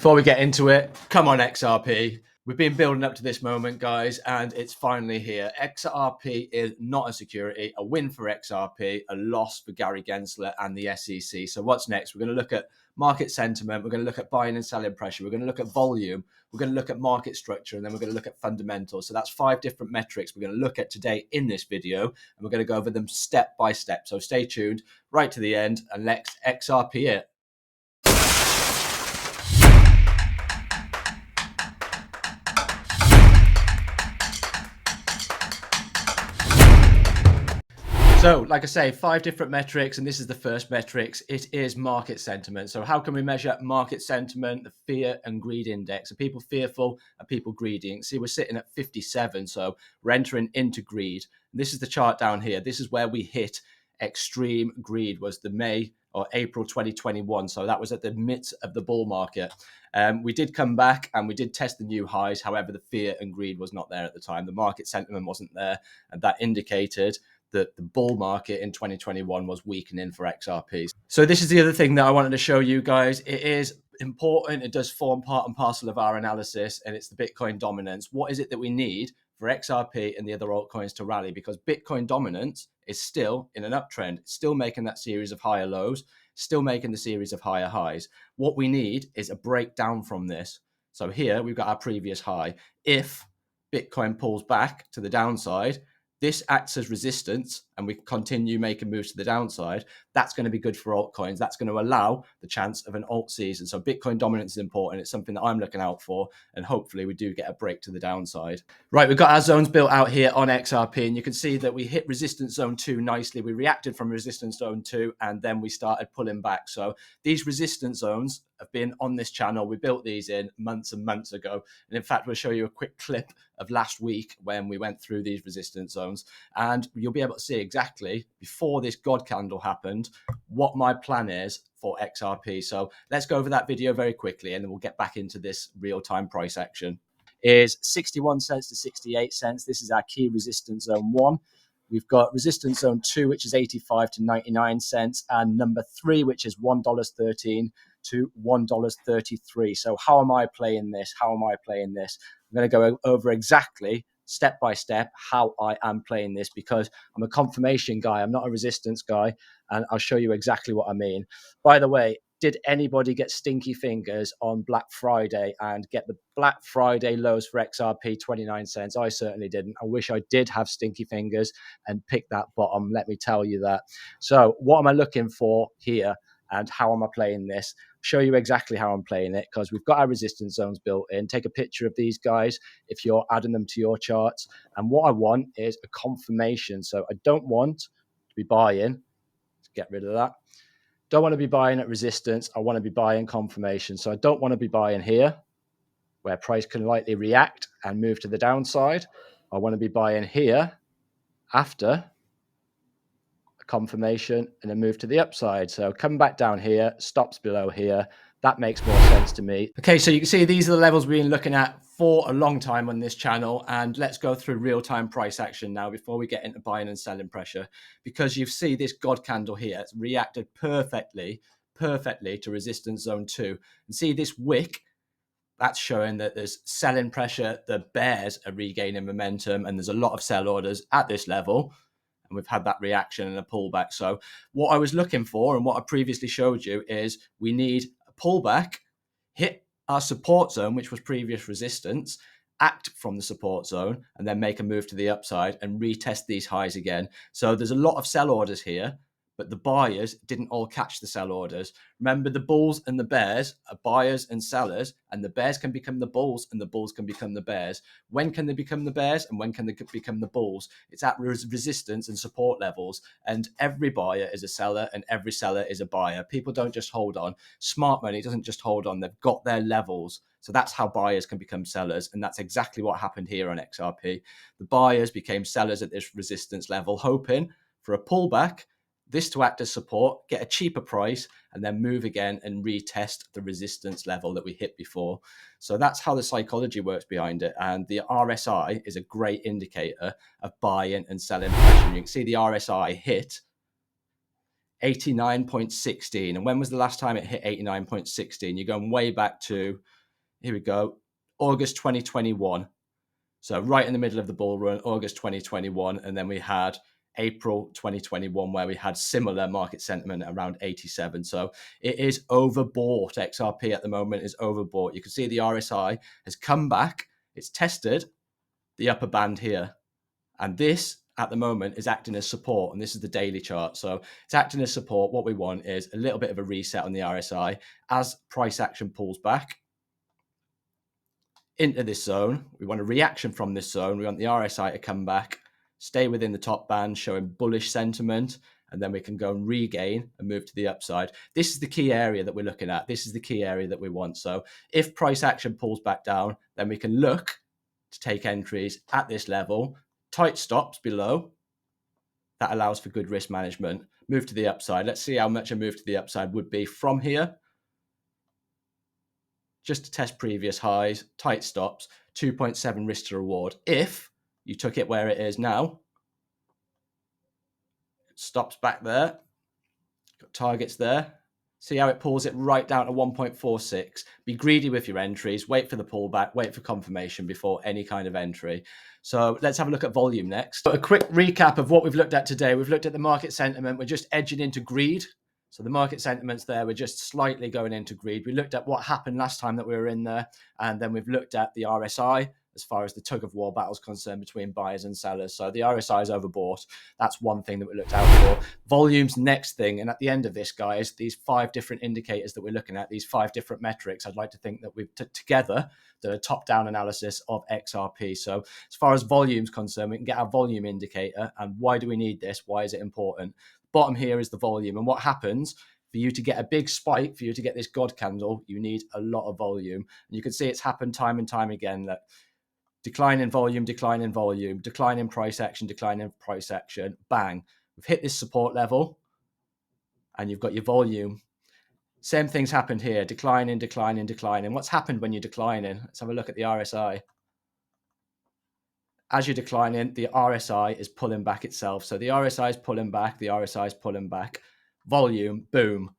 Before we get into it, come on XRP. We've been building up to this moment, guys, and it's finally here. XRP is not a security, a win for XRP, a loss for Gary Gensler and the SEC. So what's next? We're going to look at market sentiment. We're going to look at buying and selling pressure. We're going to look at volume. We're going to look at market structure, and then we're going to look at fundamentals. So that's 5 different metrics we're going to look at today in this video, and we're going to go over them step by step. So stay tuned right to the end, and let's XRP it. So, like I say, 5 different metrics, and this is the first metrics. It is market sentiment. So how can we measure market sentiment, the fear and greed index? Are people fearful? Are people greedy? And see, we're sitting at 57, so we're entering into greed. And this is the chart down here. This is where we hit extreme greed, was the May or April 2021. So that was at the midst of the bull market. We did come back and we did test the new highs. However, the fear and greed was not there at the time. The market sentiment wasn't there, and that indicated that the bull market in 2021 was weakening for XRP. So this is the other thing that I wanted to show you guys. It is important. It does form part and parcel of our analysis, and it's the Bitcoin dominance. What is it that we need for XRP and the other altcoins to rally? Because Bitcoin dominance is still in an uptrend. It's still making that series of higher lows, still making the series of higher highs. What we need is a breakdown from this. So here we've got our previous high. If Bitcoin pulls back to the downside, this acts as resistance and we continue making moves to the downside, that's going to be good for altcoins. That's going to allow the chance of an alt season. So Bitcoin dominance is important. It's something that I'm looking out for, and hopefully we do get a break to the downside. Right, we've got our zones built out here on XRP, and you can see that we hit resistance zone 2 nicely. We reacted from resistance zone 2, and then we started pulling back. So these resistance zones have been on this channel. We built these in months and months ago. And in fact, we'll show you a quick clip of last week when we went through these resistance zones, and you'll be able to see exactly before this God candle happened what my plan is for XRP. So let's go over that video very quickly, and then we'll get back into this real-time price action. Is 61 cents to 68 cents. This is our key resistance zone 1. We've got resistance zone 2, which is 85 to 99 cents, and number 3, which is $1.13 to $1.33. So how am I playing this? How am I playing this? I'm going to go over exactly step by step how I am playing this, because I'm a confirmation guy. I'm not a resistance guy, and I'll show you exactly what I mean. By the way, did anybody get stinky fingers on Black Friday and get the Black Friday lows for XRP 29 cents? I certainly didn't. I wish I did have stinky fingers and pick that bottom, let me tell you that. So what am I looking for here, and how am I playing this? Show you exactly how I'm playing it, because we've got our resistance zones built in. Take a picture of these guys if you're adding them to your charts. And what I want is a confirmation. So I don't want to be buying. Let's get rid of that. Don't want to be buying at resistance. I want to be buying confirmation. So I don't want to be buying here where price can lightly react and move to the downside. I want to be buying here after confirmation and then move to the upside. So come back down here, stops below here. That makes more sense to me. Okay, so you can see these are the levels we've been looking at for a long time on this channel, and let's go through real-time price action now before we get into buying and selling pressure, because you see this God candle here. It's reacted perfectly to resistance zone 2. And see this wick, that's showing that there's selling pressure. The bears are regaining momentum, and there's a lot of sell orders at this level. And we've had that reaction and a pullback. So what I was looking for, and what I previously showed you, is we need a pullback, hit our support zone, which was previous resistance, act from the support zone, and then make a move to the upside and retest these highs again. So there's a lot of sell orders here, but the buyers didn't all catch the sell orders. Remember, the bulls and the bears are buyers and sellers, and the bears can become the bulls and the bulls can become the bears. When can they become the bears and when can they become the bulls? It's at resistance and support levels, and every buyer is a seller and every seller is a buyer. People don't just hold on. Smart money doesn't just hold on. They've got their levels. So that's how buyers can become sellers, and that's exactly what happened here on XRP. The buyers became sellers at this resistance level, hoping for a pullback, this to act as support, get a cheaper price, and then move again and retest the resistance level that we hit before. So that's how the psychology works behind it. And the RSI is a great indicator of buying and selling pressure. You can see the RSI hit 89.16. And when was the last time it hit 89.16? You're going way back to here we go, August 2021. So right in the middle of the bull run, August 2021. And then we had April 2021, where we had similar market sentiment around 87. So it is overbought. XRP at the moment is overbought. You can see the RSI has come back. It's tested the upper band here. And this at the moment is acting as support. And this is the daily chart. So it's acting as support. What we want is a little bit of a reset on the RSI as price action pulls back into this zone. We want a reaction from this zone. We want the RSI to come back, stay within the top band, showing bullish sentiment, and then we can go and regain and move to the upside. This is the key area that we're looking at. This is the key area that we want. So if price action pulls back down, then we can look to take entries at this level, tight stops below. That allows for good risk management. Move to the upside. Let's see how much a move to the upside would be from here. Just to test previous highs, tight stops, 2.7 risk to reward. If you took it where it is now, stops back there, got targets there. See how it pulls it right down to 1.46. Be greedy with your entries, wait for the pullback, wait for confirmation before any kind of entry. So let's have a look at volume next. A quick recap of what we've looked at today. We've looked at the market sentiment. We're just edging into greed. So the market sentiment's there. We're just slightly going into greed. We looked at what happened last time that we were in there. And then we've looked at the RSI as far as the tug of war battle is concerned between buyers and sellers. So the RSI is overbought. That's one thing that we looked out for. Volume's next thing. And at the end of this, guys, these 5 different indicators that we're looking at, these 5 different metrics, I'd like to think that we've together done a top-down analysis of XRP. So as far as volume's concerned, we can get our volume indicator. And why do we need this? Why is it important? Bottom here is the volume. And what happens for you to get a big spike, for you to get this God candle, you need a lot of volume. And you can see it's happened time and time again. That decline in volume, decline in volume, decline in price action, decline in price action, bang. We've hit this support level and you've got your volume. Same thing's happened here, declining, declining, declining. What's happened when you're declining? Let's have a look at the RSI. As you're declining, the RSI is pulling back itself. So the RSI is pulling back, the RSI is pulling back. Volume, boom,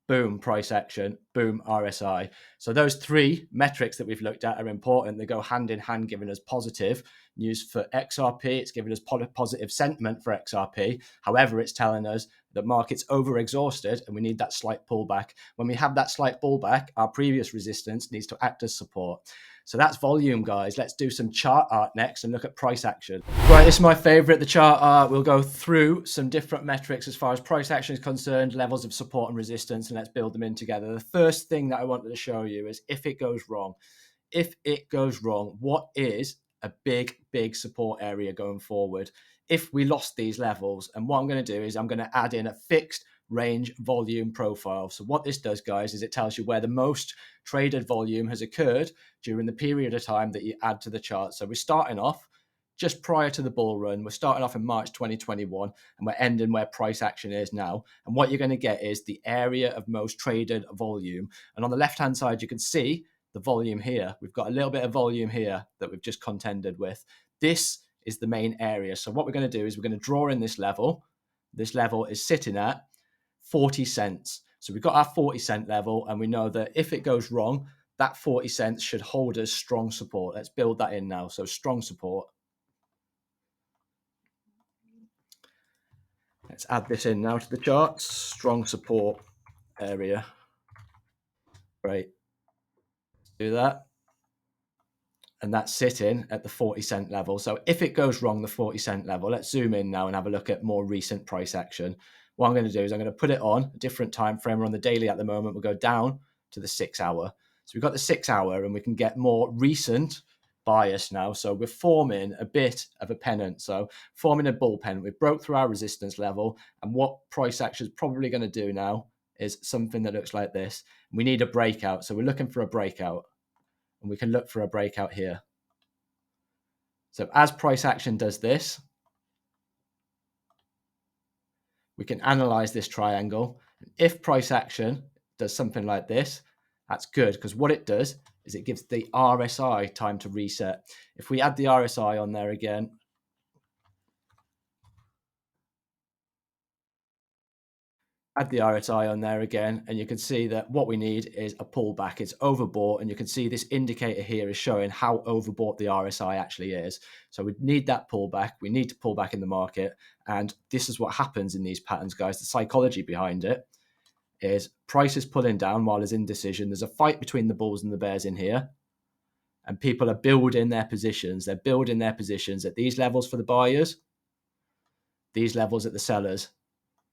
boom, price action, boom, RSI. So those 3 metrics that we've looked at are important. They go hand in hand, giving us positive news for XRP. It's giving us positive sentiment for XRP. However, it's telling us that market's over-exhausted and we need that slight pullback. When we have that slight pullback, our previous resistance needs to act as support. So that's volume, guys. Let's do some chart art next and look at price action. Right, this is my favorite, the chart art. We'll go through some different metrics as far as price action is concerned, levels of support and resistance, and let's build them in together. The first thing that I wanted to show you is if it goes wrong. If it goes wrong, what is a big, big support area going forward? If we lost these levels, and what I'm going to do is I'm going to add in a fixed range volume profile. So what this does, guys, is it tells you where the most traded volume has occurred during the period of time that you add to the chart. So we're starting off just prior to the bull run. We're starting off in March 2021 and we're ending where price action is now. And what you're going to get is the area of most traded volume. And on the left-hand side, you can see the volume here. We've got a little bit of volume here that we've just contended with. This is the main area. So what we're going to do is we're going to draw in this level. This level is sitting at 40 cents. So we've got our 40 cent level and we know that if it goes wrong, that 40 cents should hold us strong support. Let's build that in now. So strong support. Let's add this in now to the charts. Strong support area. Right. Do that. And that's sitting at the 40 cent level. So if it goes wrong, the 40 cent level, let's zoom in now and have a look at more recent price action. What I'm going to do is I'm going to put it on a different time frame. We're on the daily at the moment. We'll go down to the 6 hour. So we've got the 6 hour and we can get more recent bias now. So we're forming a bit of a pennant. So forming a bull pennant. We've broke through our resistance level. And what price action is probably going to do now is something that looks like this. We need a breakout. So we're looking for a breakout. And we can look for a breakout here. So as price action does this, we can analyze this triangle. If price action does something like this, that's good because what it does is it gives the RSI time to reset. If we add the RSI on there again, Add the RSI on there again, and you can see that what we need is a pullback. It's overbought, and you can see this indicator here is showing how overbought the RSI actually is. So we need that pullback. We need to pull back in the market, and this is what happens in these patterns, guys. The psychology behind it is price is pulling down while there's indecision. There's a fight between the bulls and the bears in here, and people are building their positions. They're building their positions at these levels for the buyers, these levels at the sellers,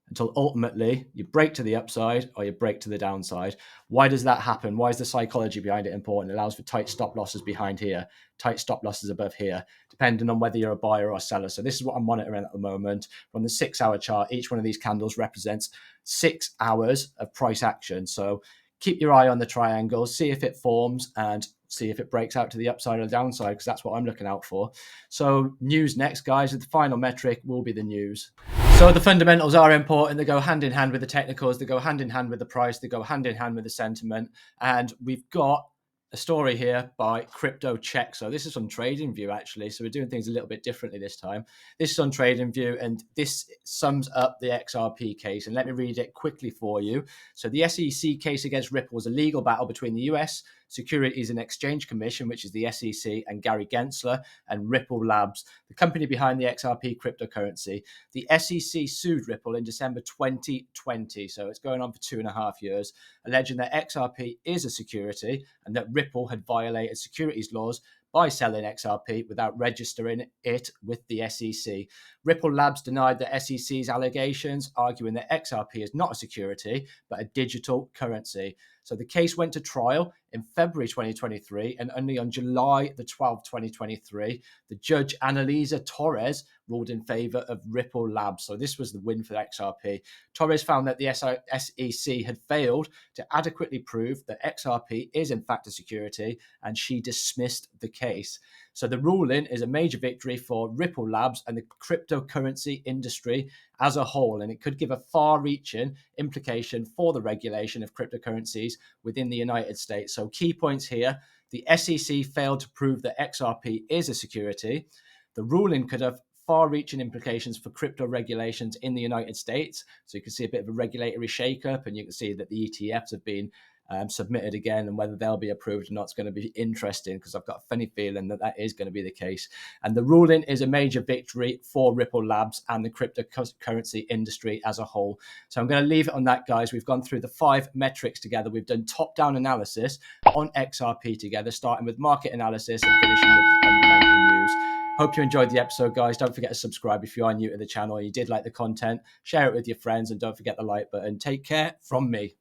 until ultimately you break to the upside or you break to the downside. Why does that happen? Why is the psychology behind it important? It allows for tight stop losses behind here, tight stop losses above here, depending on whether you're a buyer or a seller. So this is what I'm monitoring at the moment. From the 6-hour chart, each one of these candles represents 6 hours of price action. So keep your eye on the triangle, see if it forms, and see if it breaks out to the upside or the downside, because that's what I'm looking out for. So news next, guys. The final metric will be the news. So the fundamentals are important. They go hand in hand with the technicals. They go hand in hand with the price. They go hand in hand with the sentiment. And we've got a story here by Crypto Check. So this is on TradingView, actually. So we're doing things a little bit differently this time. This is on TradingView, and this sums up the XRP case. And let me read it quickly for you. So the SEC case against Ripple was a legal battle between the US Securities and Exchange Commission, which is the SEC, and Gary Gensler and Ripple Labs, the company behind the XRP cryptocurrency. The SEC sued Ripple in December 2020, so it's going on for 2.5 years, alleging that XRP is a security and that Ripple had violated securities laws by selling XRP without registering it with the SEC. Ripple Labs denied the SEC's allegations, arguing that XRP is not a security, but a digital currency. So the case went to trial in February 2023, and only on July the 12th, 2023, the judge Annalisa Torres ruled in favor of Ripple Labs. So this was the win for XRP. Torres found that the SEC had failed to adequately prove that XRP is in fact a security, and she dismissed the case. So the ruling is a major victory for Ripple Labs and the cryptocurrency industry as a whole, and it could give a far-reaching implication for the regulation of cryptocurrencies within the United States. So key points here: the SEC failed to prove that XRP is a security. The ruling could have far-reaching implications for crypto regulations in the United States. So you can see a bit of a regulatory shake-up, and you can see that the ETFs have been submitted again, and whether they'll be approved or not is going to be interesting, because I've got a funny feeling that that is going to be the case. And the ruling is a major victory for Ripple Labs and the cryptocurrency industry as a whole. So I'm going to leave it on that, guys. We've gone through the 5 metrics together. We've done top-down analysis on XRP together, starting with market analysis and finishing with the fundamental news. Hope you enjoyed the episode, guys. Don't forget to subscribe if you are new to the channel and you did like the content. Share it with your friends, and don't forget the like button. Take care from me.